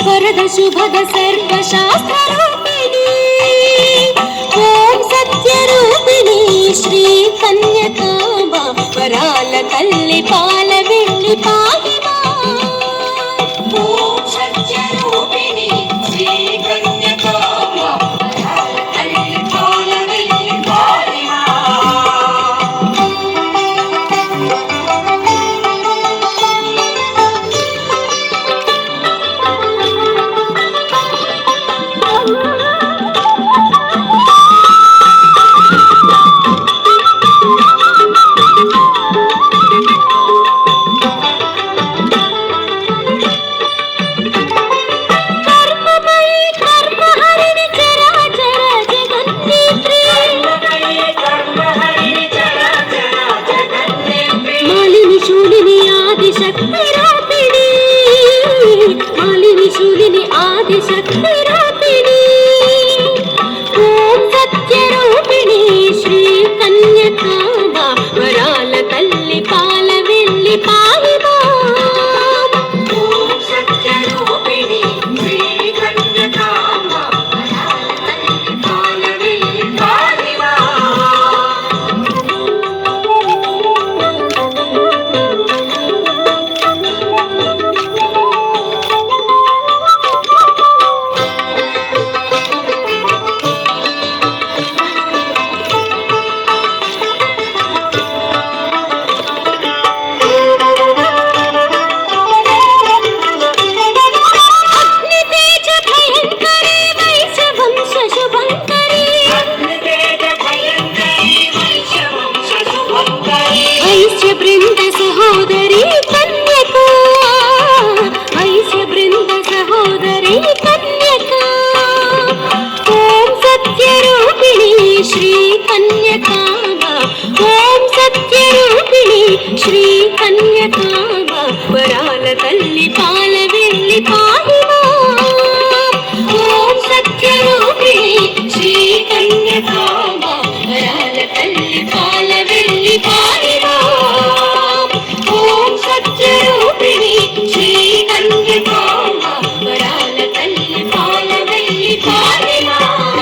वरद शुभद सर्वशास्त्ररूपिणी ओम सत्यरूपिणी श्री कन्यकांबा वराल तल्ली पाल वेल्ली पाहि मा ओम सत्यरूपिणी श्री कन्यकांबा वराल तल्ली पाल वेल्ली पाहि मा शक्तिरूपिणी ओम सत्यरूपिणी श्री कन्यकांबा वराल तल्ली पाल वेल्ली पाहि मा ओम सत्यरूपिणी श्री कन्यकांबा वराल तल्ली पाल वेल्ली पाहि मा वृंद सहोदरी कन्यका ऐस्य वृंद सहोदरी कन्यका ओम सत्यरूपिणी श्री कन्यकांबा ओम सत्यरूपिणी श्री कन्यकांबा वराल तल्ली पाल वेल्ली पाहि मा ओम सत्यरूपिणी श्री कन्यकांबा वराल तल्ली पाल वेल्ली पाहि मा ओम सत्यरूपिणी श्री कन्यकांबा वराल तल्ली पाल वेल्ली पाहि मा